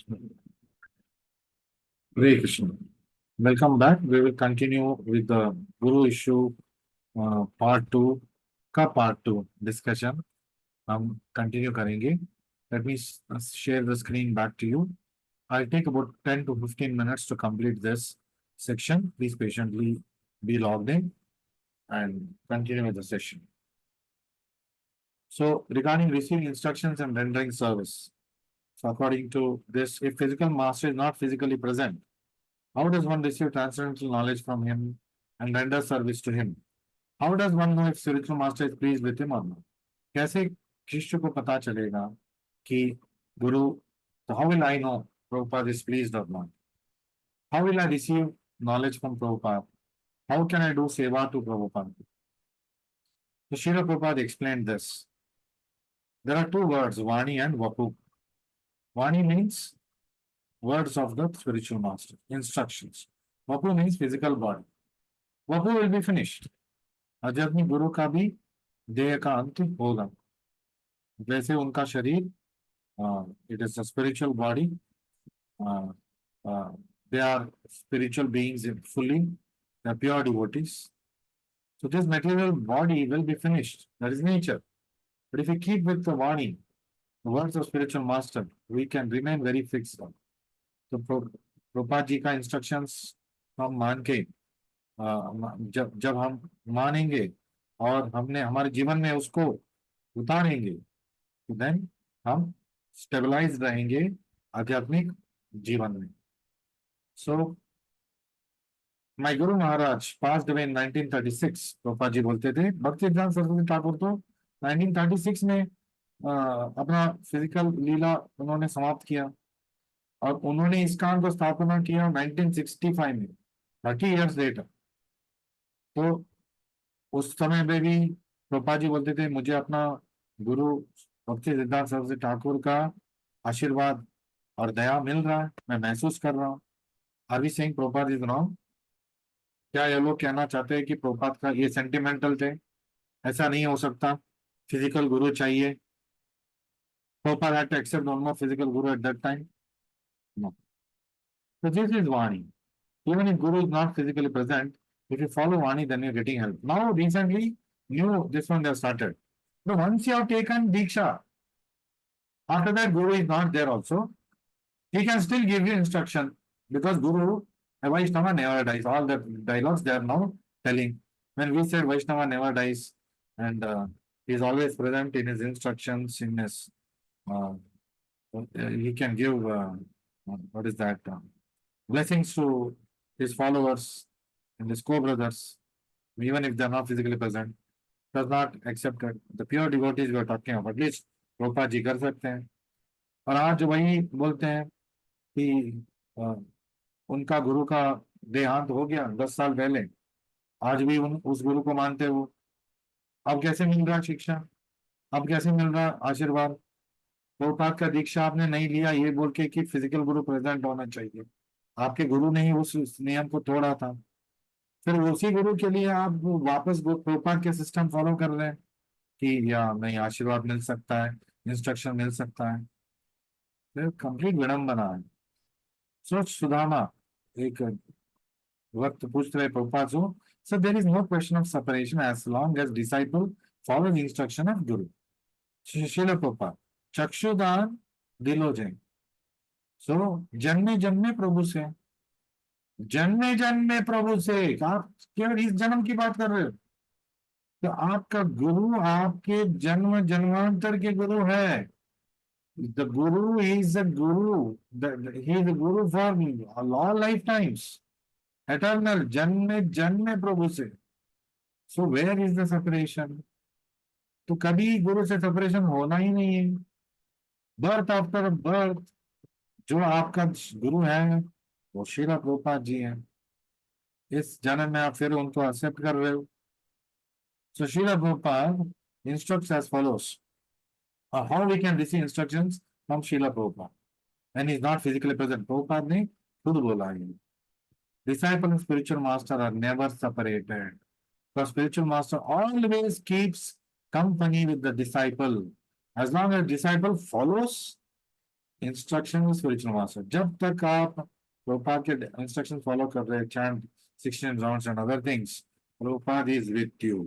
Hare Krishna. Welcome back. We will continue with the Guru issue part 2 का part 2 discussion. हम continue करेंगे. Let me share the screen back to you. I'll take about 10 to 15 minutes to complete this section. Please patiently be logged in and continue with the session. So regarding receiving instructions and rendering service. So according to this, if physical master is not physically present, how does one receive transcendental knowledge from him and render service to him? How does one know if spiritual master is pleased with him or not? कैसे शिष्य को पता चलेगा कि गुरु so how will I know Prabhupada is pleased or not? How will I receive knowledge from Prabhupada? How can I do seva to Prabhupada? So Srila Prabhupada explained this. There are two words, Vani and Vapu. Vani means words of the spiritual master, instructions. Vapu means physical body. Vapu will be finished. आध्यात्मिक गुरु का भी देह का अंत होगा वैसे उनका शरीर it is a spiritual body they are spiritual beings fully they are pure devotees so this material body will be finished that is nature but if we keep with the Vani the words of spiritual master we can remain very fixed so Prabhupada ji का instructions हम मान के जब हम मानेंगे और हमने हमारे जीवन में उसको उतारेंगे तो देन हम स्टेबलाइज रहेंगे आध्यात्मिक जीवन में so my Guru Maharaj passed away in 1936 प्रोपा जी बोलते थे भक्ति सिद्धांत सरस्वती ठाकुर तो 1936 में अपना फिजिकल लीला उन्होंने समाप्त किया और उन्होंने इस्कॉन को स्थापना किया 1965 में 30 इयर्स लेटर तो उस समय में भी प्रोपा जी बोलते थे मुझे अपना गुरु भक्ति सिद्धांत सरस्वती ठाकुर का आशीर्वाद और दया मिल रहा है मैं महसूस कर रहा हूँ are we saying Prabhupada is wrong क्या ये लोग कहना चाहते हैं कि प्रोपाद का ये सेंटिमेंटल थे ऐसा नहीं हो सकता फिजिकल गुरु चाहिए Prabhupada had to accept one more physical guru at that time no so this is Vani even if guru is not physically present if you follow Vani then you're getting help now recently new this one they have started but once you have taken Diksha after that guru is not there also he can still give you instruction because Guru, Vaishnava never dies. All the dialogues they are now telling. When we said Vaishnava never dies and he is always present in his instructions, in his, he can give, what is that, blessings to his followers and his co-brothers, even if they are not physically present, does not accept it. The pure devotees we are talking about, at least Prabhupada ji कर सकते हैं और आज वही बोलते हैं कि उनका गुरु का देहांत हो गया 10 साल पहले आज भी उस गुरु को मानते हो अब कैसे मिल रहा शिक्षा अब कैसे मिल रहा आशीर्वाद प्रभुपाद का दीक्षा आपने नहीं लिया ये बोल के कि फिजिकल गुरु प्रेजेंट होना चाहिए आपके गुरु ने ही उस नियम को तोड़ा था फिर उसी गुरु के लिए आप वापस प्रभुपाद के सिस्टम फॉलो कर रहे हैं कि या नहीं आशीर्वाद मिल सकता है इंस्ट्रक्शन मिल सकता है फिर कंप्लीट विडंबना है सोच सुदामा एक वक्त पूछ रहे प्रभुपाद से so there is no question of separation as long as disciple follow the instruction of guru Srila Prabhupada चक्षुदान दिलोजय सो जन्मे जन्मे प्रभु से जन्मे जन्मे प्रभु से आप केवल इस जन्म की बात कर रहे हो तो आपका गुरु आपके जन्म जन्मांतर के गुरु है the guru is a guru he is a guru for all lifetimes eternal जन्मे जन्मे प्रभु से so where is the separation तो कभी गुरु से सेपरेशन होना ही नहीं है बर्थ आफ्टर बर्थ जो आपका गुरु है वो श्रीला प्रभुपाद जी है इस जन्म में आप फिर उनको एक्सेप्ट कर रहे हो so Srila Prabhupada instructs as follows how we can receive instructions from Srila Prabhupada when he is not physically present Prabhupada ने खुद बोला है disciple and spiritual master are never separated the spiritual master always keeps company with the disciple as long as disciple follows instruction spiritual master, जब तक आप प्रभुपाद के instruction follow कर रहे हैं, chant 16 rounds and other things, Prabhupada is with you.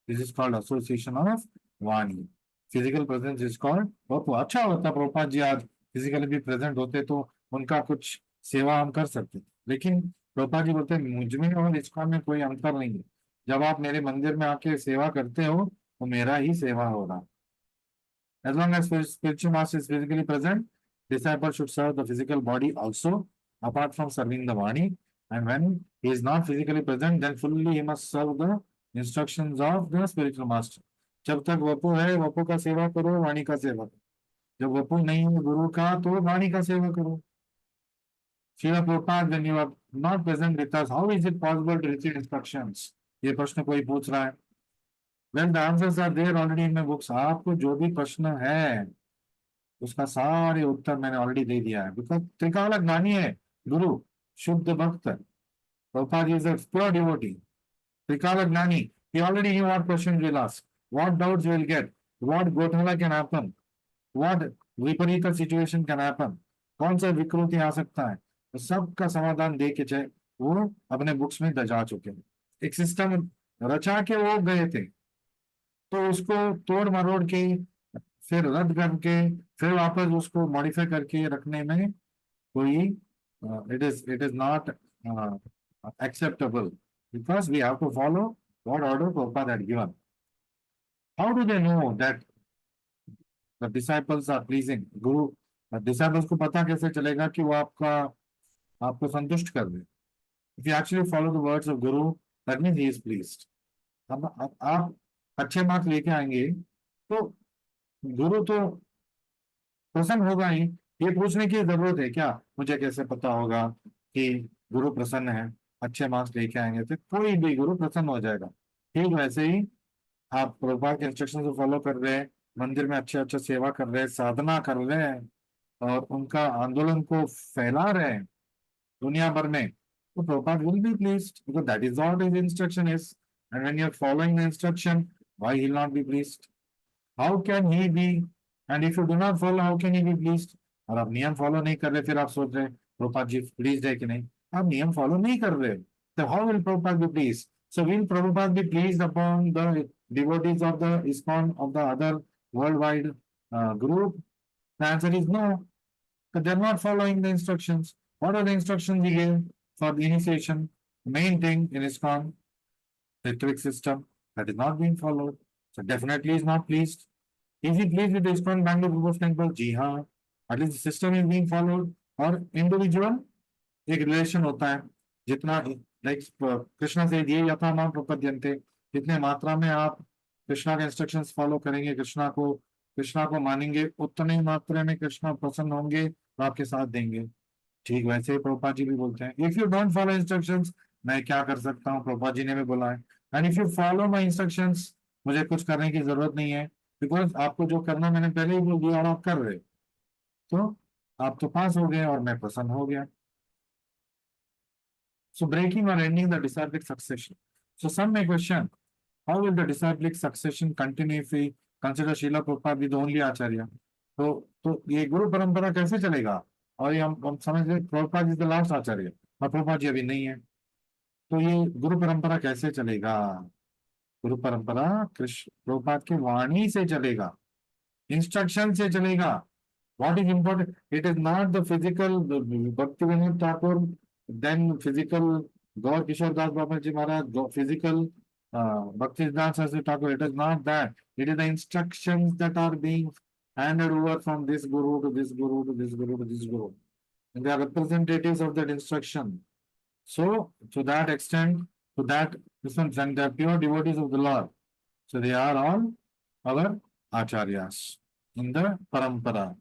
This is called association of vani. Physical presence is called. बहुत अच्छा होता प्रभुपाद जी आज फिजिकली भी प्रेजेंट होते तो उनका कुछ सेवा हम कर सकते, लेकिन प्रभुपाद जी बोलते हैं मुझ में और इस्कॉन में कोई अंतर नहीं है. जब आप मेरे मंदिर में आके सेवा करते हो तो मेरा ही सेवा हो रहा. As long as spiritual master is physically present, disciple should serve the physical body also, apart from serving the Vani. And when he is not physically present, then fully he must serve the instructions of the spiritual master. जब तक वपु है वपु का सेवा करो, वाणी का सेवा करो. जब वपु नहीं है गुरु का तो वाणी का सेवा करो. Srila Prabhupada, when you are not present with us, how is it possible to receive instructions? ये प्रश्न कोई पूछ रहा है. When the answers are there already in my books, आपको जो भी प्रश्न है उसका सारे उत्तर मैंने ऑलरेडी दे दिया है. बिकॉज त्रिकाल ज्ञानी है गुरु, शुद्ध भक्त. Prabhupada is a pure devotee, त्रिकाल ज्ञानी. he already knew what questions will ask, what doubts will get, what घोटाला can happen, what विपरीत सिचुएशन can happen, कौन सा विकृति आ सकता है, तो सबका समाधान दे के चाहे वो अपने बुक्स में दजा चुके हैं. एक सिस्टम रचा के वो गए थे, तो उसको तोड़ मरोड़ के फिर रद्द करके फिर वापस उसको मॉडिफाई करके रखने में कोई it is not acceptable, because we have to follow what order Prabhupada had given. How do they know that the disciples are pleasing Guru? Disciples को पता कैसे चलेगा कि वो आपको संतुष्ट कर दे? If you actually follow the words of Guru, that means he is pleased. अब आप अच्छे मार्क्स लेके आएंगे तो गुरु तो प्रसन्न होगा ही. ये पूछने की जरूरत है क्या मुझे कैसे पता होगा कि गुरु प्रसन्न है? अच्छे मार्क्स लेके आएंगे तो कोई भी गुरु प्रसन्न हो जाएगा. ठीक वैसे ही आप प्रभुपाद के इंस्ट्रक्शन को फॉलो कर रहे हैं, मंदिर में अच्छे अच्छे सेवा कर रहे हैं, साधना कर रहे हैं और उनका आंदोलन को फैला रहे हैं दुनिया भर में, तो Prabhupada will be pleased because that is what his instruction is. And when you are following the instruction, why he will not be pleased? How can he be? And if you do not follow, how can he be pleased? और आप नियम follow नहीं कर रहे, फिर आप सोच रहे प्रभुपाद जी प्लीज है कि नहीं. आप नियम फॉलो नहीं कर रहे, तो how will Prabhupada be pleased? So will Prabhupada be pleased upon the devotees of the ISKCON of the other worldwide group? The answer is no. So they are not following the instructions. What are the instructions he gave for the initiation? The main thing in ISKCON, the trick system, that is not being followed. So definitely is not pleased. Is he pleased with the ISKCON Bangalore group of temple? जी हाँ. At least the system is being followed. और individual एक relation होता है, जितना like Krishna से ये यथामाम प्रपद्यन्ते, जितने मात्रा में आप कृष्णा के इंस्ट्रक्शंस फॉलो करेंगे, कृष्णा को मानेंगे, उतने ही मात्रा में कृष्णा प्रसन्न होंगे और आपके साथ देंगे. ठीक वैसे ही प्रभुपाद जी भी बोलते हैं if you don't follow instructions, मैं क्या कर सकता हूँ? प्रभुपाद जी ने भी बोला है. And if you follow my instructions, मुझे कुछ करने की जरूरत नहीं है, बिकॉज आपको जो करना मैंने पहले ही बोल दिया और आप कर रहे, तो आप तो पास हो गए और मैं प्रसन्न हो गया. So breaking or ending the disciplic succession. So some may question, how will the disciplic succession continue if we consider Srila Prabhupada be the only Acharya? तो ये गुरु परंपरा कैसे चलेगा? और ये हम समझ रहे प्रभुपाद इज द लास्ट आचार्य और प्रभुपाद जी अभी नहीं है, तो ये गुरु परंपरा कैसे चलेगा? गुरु परंपरा कृष्ण प्रभुपाद की वाणी से चलेगा, इंस्ट्रक्शन से चलेगा. What is important? It is not the physical Bhakti Vinod Thakur, then physical Gaur Kishore Das Babaji Maharaj, physical Bhakti Siddhanta Saraswati Thakur. It is not that. It is the instructions that are being handed over from this guru to this guru to this guru to this guru. And they are representatives of that instruction. So, to that extent, to that extent, they are pure devotees of the Lord. So, they are all our acharyas in the parampara.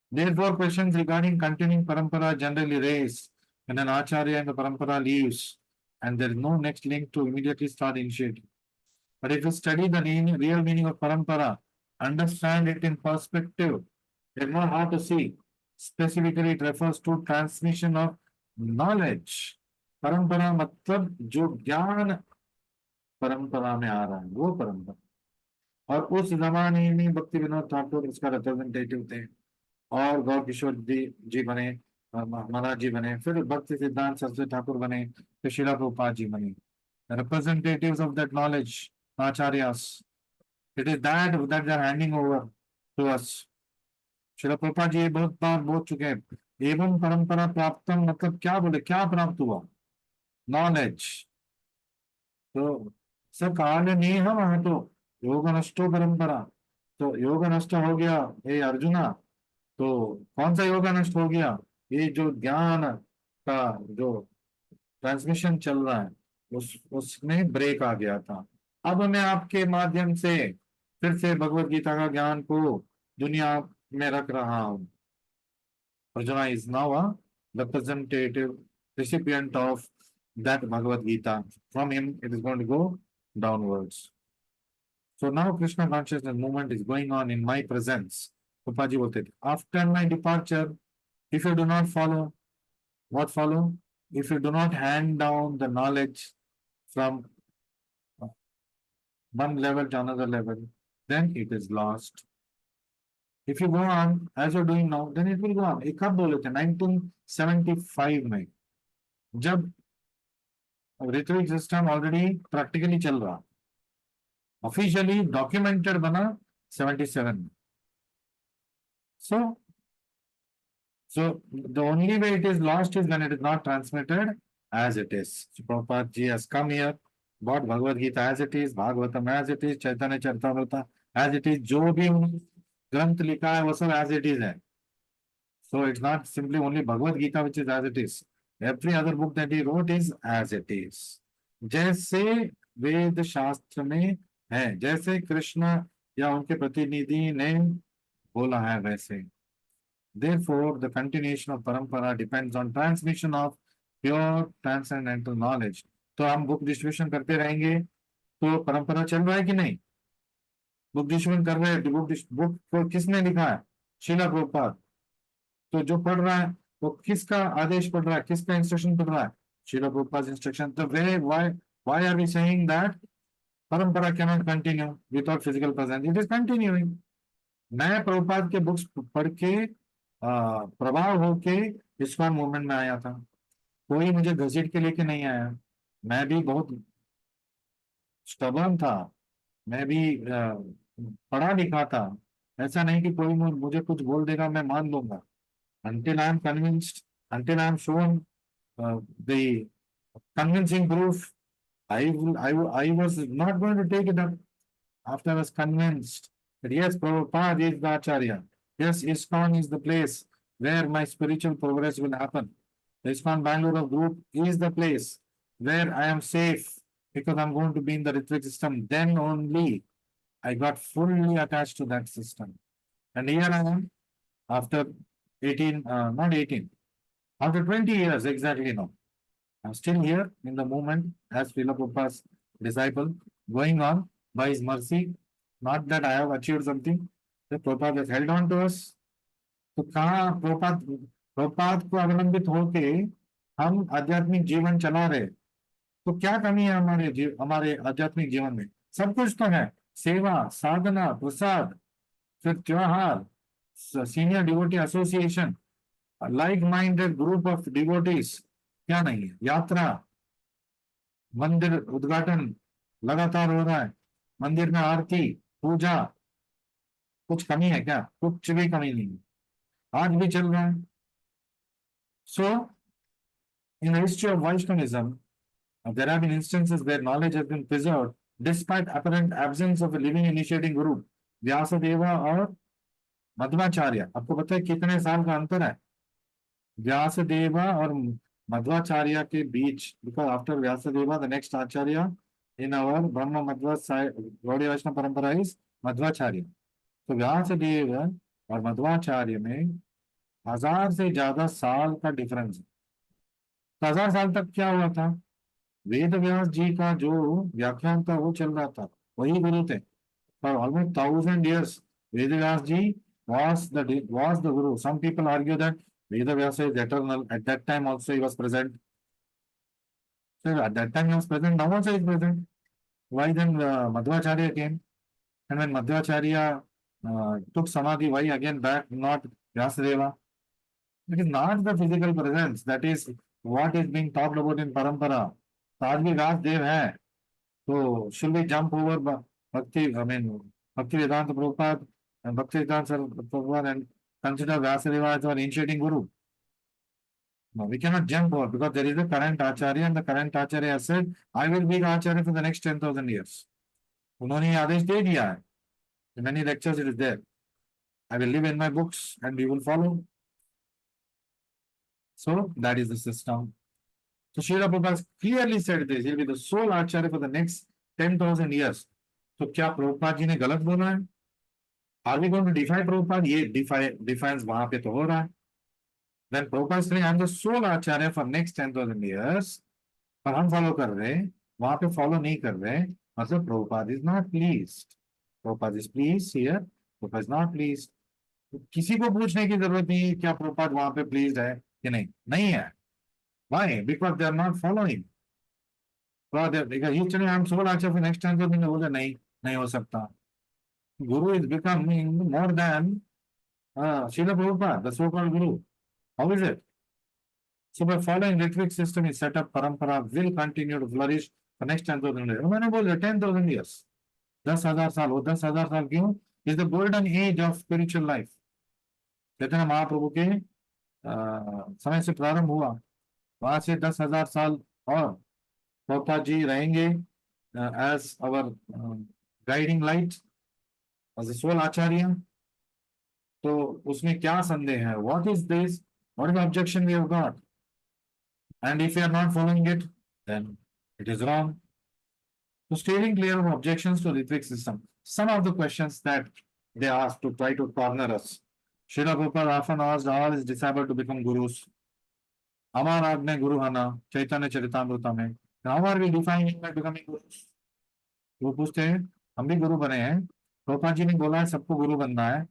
Therefore, questions regarding continuing parampara generally raised when an acharya in the parampara leaves and there is no next link to immediately start initiating. But if you study the real meaning of parampara, understand it in perspective, it is not hard to see. Specifically, it refers to transmission of knowledge. Parampara मतलब जो ज्ञान परंपरा में आ रहा है वो परंपरा. और उस जमाने में भक्ति विनोद ठाकुर इसका रिप्रेजेंटेटिव थे. और गौर किशोर जी बने, महाराज जी बने, फिर भक्ति सिद्धांत सरस्वती ठाकुर बने, फिर शिला प्रभुपाद जी बने, representatives of that knowledge, acharyas. It is that they are handing over to us. शिला प्रभुपाद जी बहुत बार बोल चुके हैं, एवं परंपरा प्राप्तम मतलब क्या बोले, क्या प्राप्त हुआ? नॉलेज। तो सब काल नेहम है, तो योग नष्टो परंपरा, तो योग नष्ट हो गया हे अर्जुना। तो कौन सा योग नष्ट हो गया? ये जो ज्ञान का जो ट्रांसमिशन चल रहा है, उसमें ब्रेक आ गया था। अब मैं आपके माध्यम से फिर से भगवत गीता का ज्ञान को दुनिया में रख रहा हूं। Arjuna is now a representative recipient of that Bhagavad Gita. From him, it is going to go downwards. So now Krishna consciousness movement is going on in my presence. Upaji bolte थे, after my departure, if you do not follow, what follow? If you do not hand down the knowledge from one level to another level, then it is lost. If you go on as you're doing now, then it will go on. ये कब बोले थे? 1975 में, जब Ritwik system already practically चल रहा, officially documented बना 77 में। So the only way it is lost is when it is not transmitted as it is. So Prabhupada ji has come here, brought Bhagavad Gita as it is, Bhagavatam as it is, Chaitanya Charitamrita as it is, जो भी ग्रंथ लिखा है वो सब as it is है. So it's not simply only Bhagavad Gita which is as it is. Every other book that he wrote is as it is. जैसे वेद शास्त्र में है, जैसे कृष्ण या उनके प्रतिनिधि ने बोला है वैसे. Therefore, the continuation of parampara depends on transmission of pure transcendental knowledge. तो हम बुक डिस्ट्रीब्यूशन करते रहेंगे तो परंपरा चल रहा है कि नहीं? बुक डिस्ट्रीब्यूशन कर रहे हैं, बुक को किसने लिखा है? श्रीला प्रभुपाद। तो जो पढ़ रहा है वो किसका आदेश पढ़ रहा है, किसका इंस्ट्रक्शन पढ़ रहा है? श्रीला प्रभुपाद इंस्ट्रक्शन। तो why are we saying that परंपरा cannot continue without physical presence? It is continuing. मैं प्रभुपाद के बुक्स पढ़ के प्रभाव होके इस्कॉन मूवमेंट में आया था, कोई मुझे घसीट के लेके नहीं आया। मैं भी बहुत स्टबर्न था, मैं भी पढ़ा लिखा था, ऐसा नहीं कि कोई मुझे कुछ बोल देगा मैं मान लूंगा। until I am convinced, until I am shown the convincing proof, I was not going to take it up. After I was convinced that yes, Prabhupada is the Acharya, yes, ISKCON is the place where my spiritual progress will happen. The ISKCON Bangalore group is the place where I am safe because I'm going to be in the Ritwik system. Then only I got fully attached to that system. And here I am after 18, not 18, after 20 years exactly now. I'm still here in the movement as Srila Prabhupada's disciple, going on by his mercy. Not that I have achieved something, the Prabhupada has held on to us. तो कहाँ प्रभुपाद को अवलंबित होके हम आध्यात्मिक जीवन चला रहे, तो क्या कमी है हमारे आध्यात्मिक जीवन में? सब कुछ तो है, सेवा, साधना, प्रसाद, फिर त्योहार, senior devotee association, like minded group of devotees, क्या नहीं है? यात्रा, मंदिर उद्घाटन लगातार हो रहा है, मंदिर में आरती, पूजा, कुछ कमी है क्या? कुछ भी कमी नहीं है, आज भी चल रहा है. So, in the history of Vaishnavism, there have been instances where knowledge has been preserved despite apparent absence of a living initiating group. Vyasadeva और मध्वाचार्य, आपको पता है कितने साल का अंतर है व्यासदेवा और मध्वाचार्य के बीच? Because after Vyasadeva, the next acharya in our Brahma Madhva Gaudiya Vaishnava परंपरा is मध्वाचार्य. तो व्यासदेव और मध्वाचार्य में 1000 से ज्यादा साल का डिफरेंस है. तो 1000 साल तक क्या हुआ था? वेद व्यास जी का जो व्याख्यान था वो चल रहा था, वही गुरु थे. For almost 1000 years, Veda Vyas ji was the guru. Some people argue that Veda Vyasa is eternal. At that time also he was present. So at that time he was present. Now also he is present. Why then Madhvacharya came? And when Madhvacharya took samadhi, why again back not Vyasadeva. It is not the physical presence that is what is being talked about in parampara. तो आज भी व्यास देव है, तो should we jump over Bhakti, I mean, Bhakti Vedanta Prabhupada and Bhakti Vedanta Prabhupada and consider Vyasadeva as our initiating guru? No, we cannot jump over because there is a current Acharya and the current Acharya has said, I will be the Acharya for the next 10,000 years. उन्होंने ये आदेश दे दिया है. In many lectures it is there. I will live in my books and we will follow. So that is the system. So Srila Prabhupada clearly said this, he will be the sole Acharya for the next 10,000 years. तो क्या प्रभुपाद जी ने गलत बोला है? Are we going to defy Prabhupada? ये defiance वहां पे तो हो रहा है. Then Prabhupada is saying, I am the sole Acharya for next 10,000 years. पर हम फॉलो कर रहे हैं, वहां पे फॉलो नहीं कर रहे, मतलब Prabhupada is not pleased. Prabhupada is pleased here, Prabhupada is not pleased. किसी को पूछने की जरूरत नहीं क्या Prabhupada वहां पे pleased है कि नहीं, नहीं है. Why? Because they are not following. Because he's telling, I am sole Acharya for next 10,000 years. बोले नहीं हो सकता. Guru is becoming more than Srila Prabhupada, the so-called Guru. How is it? So by following Ritvik system is set up, parampara will continue to flourish for next 10,000 years. मैंने बोला 10,000 years. 10,000 साल, वो 10,000 साल क्यों? Is the golden age of spiritual life. Chaitanya Mahaprabhu के समय से प्रारंभ हुआ, वहां से 10,000 साल और प्रभुपाद जी रहेंगे as our guiding light, as a sole Acharya. तो उसमें क्या संदेह है? What is this? What is the objection we have got? And if we are not following it, then it is wrong. So steering clear of objections to Ritvik system. Some of the questions that they asked to try to corner us. Srila Prabhupada often asked all his disciples to become gurus. Amar Agne Guru Hana, Chaitanya Charitamrita में. How are we defining by becoming gurus? वो पूछते हैं, हम भी गुरु बने हैं, प्रभुपाद जी ने बोला है सबको गुरु बनना है,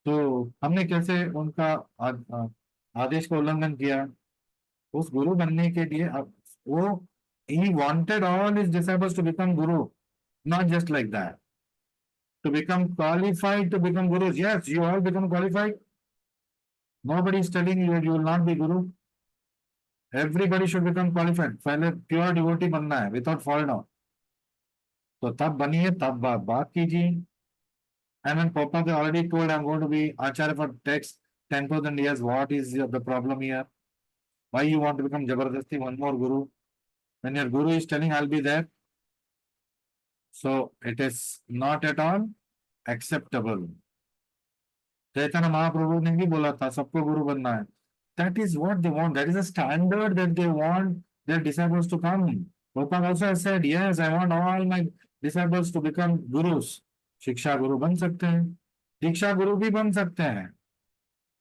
तो हमने कैसे उनका आदेश का उल्लंघन किया? उस गुरु बनने के लिए वो he wanted all his disciples to become guru, not just like that. To become qualified to become gurus. Yes, you all become qualified. Nobody is telling you that you will not be guru. Everybody should become qualified. पहले pure devotee बनना है without fall down. तो तब बनिए, तब बात कीजिए. And when Papa already told I'm going to be Acharya for next 10,000 years, what is the problem here? Why you want to become Jabardasti, one more guru? When your guru is telling I'll be there, so it is not at all acceptable. Chaitanya Mahaprabhu ने भी बोला था सबको गुरु बनना है. That is what they want. That is a standard that they want their disciples to come. Prabhupada also said, yes, I want all my disciples to become gurus. शिक्षा गुरु बन सकते हैं, दीक्षा गुरु भी बन सकते हैं,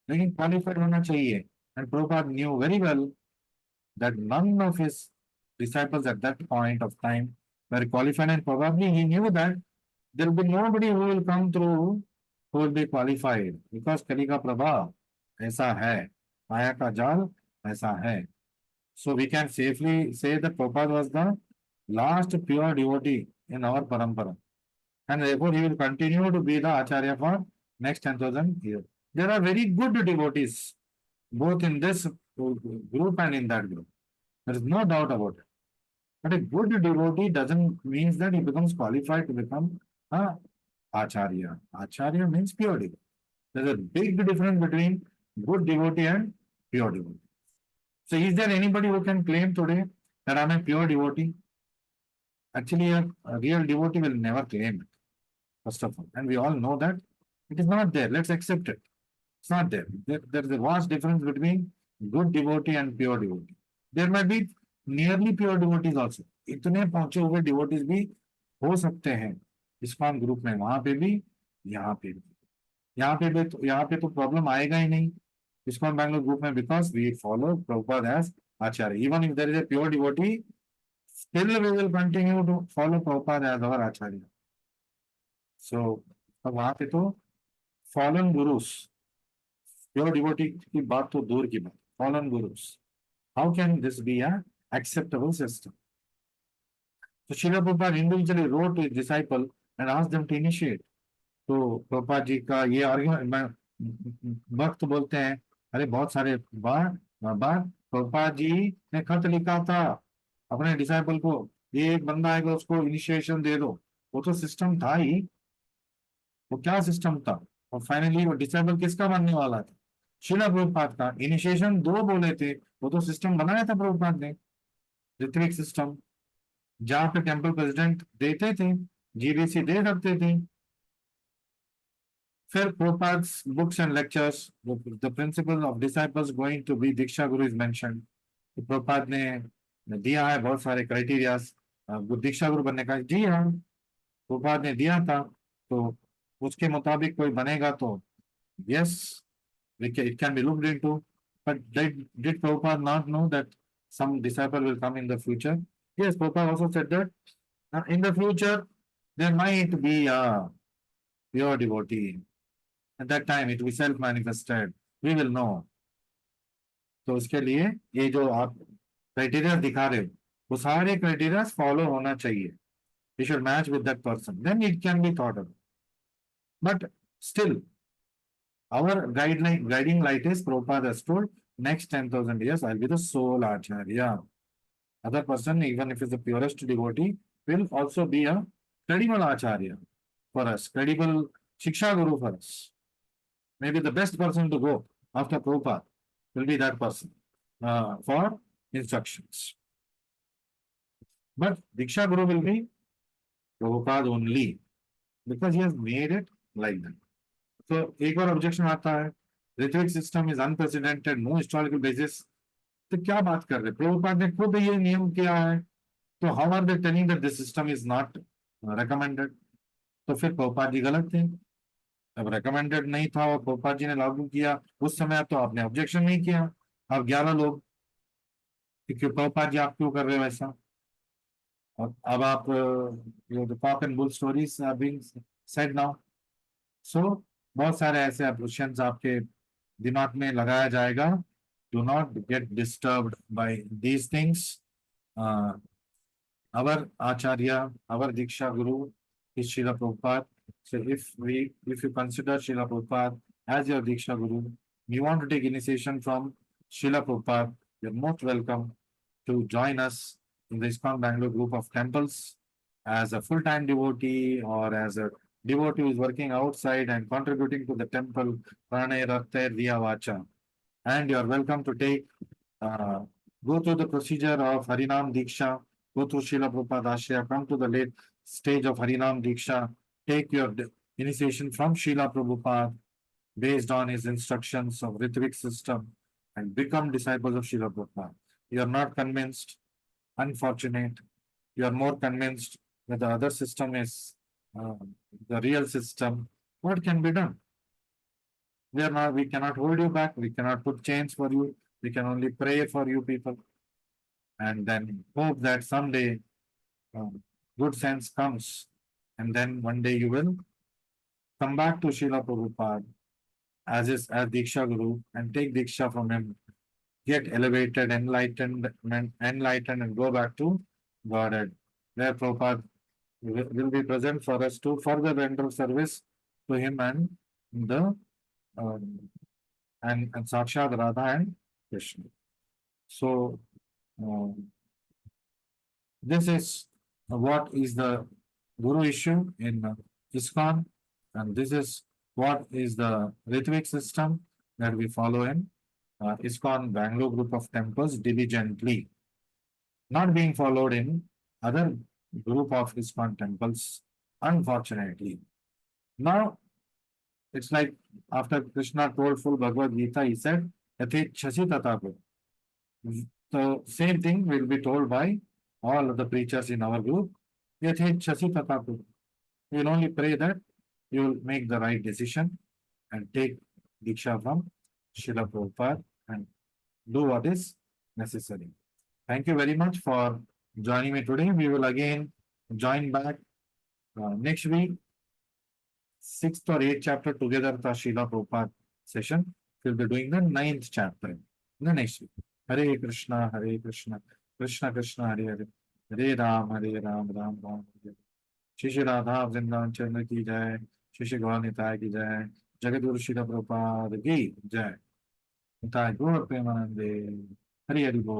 लेकिन क्वालिफाइड होना चाहिए. And Prabhupada knew very well that none of his disciples at that point of time were qualified, and probably he knew that there will be nobody who will come through who will be qualified, because कली का प्रभाव ऐसा है, माया का जाल ऐसा है. So we can safely say that Prabhupada was the last pure devotee in our parampara, and therefore he will continue to be the Acharya for next 10,000 years. There are very good devotees both in this group and in that group. There is no doubt about it. But a good devotee doesn't mean that he becomes qualified to become a Acharya. Acharya means pure devotee. There's a big difference between good devotee and pure devotee. So is there anybody who can claim today that I'm a pure devotee? Actually, a real devotee will never claim it, first of all. And we all know that it is not there. Let's accept it. It's not there. There is a vast difference between good devotee and pure devotee. There might be nearly pure devotees also. इतने पहुंचे हुए devotees भी हो सकते हैं ISKCON group में, वहां पे भी, यहाँ पे भी. यहाँ पे तो प्रॉब्लम आएगा ही नहीं इस्कॉन बैंगलोर ग्रुप में, because we follow Prabhupada as Acharya. Even if there is a pure devotee, still we will continue to follow Prabhupada as our Acharya. So वहां पे तो fallen gurus, pure devotee की बात तो दूर की बात, fallen gurus. How can this be a acceptable system? So Srila Prabhupada individually wrote to his disciple and asked them to initiate. तो प्रभुपाद जी का ये आर्ग्यूमेंट वक्त बोलते हैं, अरे बहुत सारे बार बार प्रभुपाद जी ने खत लिखा था अपने डिसाइपल को, ये एक बंदा आएगा उसको इनिशिएशन दे दो। वो तो सिस्टम था ही, वो क्या सिस्टम था। और फाइनली वो डिसेबल किसका बनने वाला था? शिला प्रभुपाद का। इनिशिएशन दो बोले थे, वो तो सिस्टम बनाया था प्रभुपाद ने, ऋत्विक सिस्टम, जहाँ पे टेम्पल प्रेसिडेंट देते थे, जीबीसी दे सकते थे। फिर Prabhupada's books and lectures, the principle of disciples going to be diksha guru is mentioned. Prabhupada ने दिया है बहुत सारे क्राइटेरियाज दीक्षा गुरु बनने का। जी हाँ, प्रभुपाद ने दिया था, तो उसके मुताबिक कोई बनेगा तो yes, it can be looked into. But did Prabhupada not know that some disciple will come in the future? Yes, Prabhupada also said that in the future there might be a pure devotee. At that time it will be self-manifested. We will know. तो उसके लिए ये जो आप criteria दिखा रहे हो, वो सारे क्राइटेरिया फॉलो होना चाहिए। You should match with that person. Then it can be thought of. But still, our guiding light is Prabhupada has told, next 10,000 years, I'll be the sole Acharya. Other person, even if he's the purest devotee, will also be a credible Acharya for us, credible Shiksha Guru for us. Maybe the best person to go after Prabhupada will be that person for instructions. But Diksha Guru will be Prabhupada only because he has made it like that. तो एक और objection आता है, ritvik system is unprecedented, no historical basis. तो क्या बात कर रहे, प्रभुपाद ने खुद ये नियम किया है, तो how are they telling that this system is not recommended? तो फिर प्रभुपाद जी गलत थे। अब रिकमेंडेड नहीं था और प्रभुपाद जी ने लागू किया उस समय, तो आपने ऑब्जेक्शन नहीं किया। अब 11 लोग कि क्यों प्रभुपाद जी आप क्यों कर रहे हो ऐसा? और अब आप cock and bull stories are being said now. So बहुत सारे ऐसे क्वेश्चंस आपके दिमाग में लगाया जाएगा। Do not get disturbed by these things. our acharya, our diksha guru is Srila Prabhupada. So if you consider Srila Prabhupada as your diksha guru, you want to take initiation from Srila Prabhupada, you're most welcome to join us in the ISKCON Bangalore group of temples as a full-time devotee or as a devotee who is working outside and contributing to the temple Pranay Rakte Diya Vacha. And you are welcome to take go through the procedure of Harinam Diksha, go through Srila Prabhupada Ashya, come to the late stage of Harinam Diksha, take your initiation from Srila Prabhupada based on his instructions of Ritvik system and become disciples of Srila Prabhupada. You are not convinced, unfortunate. You are more convinced that the other system is the real system. What can be done? We cannot hold you back. We cannot put chains for you. We can only pray for you people and then hope that someday good sense comes. And then one day you will come back to Srila Prabhupada as Diksha Guru and take Diksha from him, get elevated, enlightened and go back to Godhead. Where Prabhupada will be present for us to further render service to him and the and Sakshat Radha and Krishna. So this is what is the Guru issue in ISKCON, and this is what is the Ritvik system that we follow in ISKCON Bangalore group of temples diligently, not being followed in other group of ISKCON temples, unfortunately. Now, it's like after Krishna told full Bhagavad Gita, he said, Yatechasi tatapu. The same thing will be told by all of the preachers in our group. Yatechasi tatapu. You will only pray that you will make the right decision and take Diksha from Srila Prabhupada and do what is necessary. Thank you very much for joining me today. We will again join back next week, 6th or 8th chapter together with Srila Prabhupada session. We'll be doing the 9th chapter in the next week. Hare Krishna, Krishna Krishna, Hare Hare, Hare Ram, Ram Ram. Shri Radha Vrindavan Chandra ki jai, Shri Gaura Nitai ki jai, जगद्गुरु श्रील प्रभुपाद की जय। गौर प्रेमानंदे। हरि हरि बोल।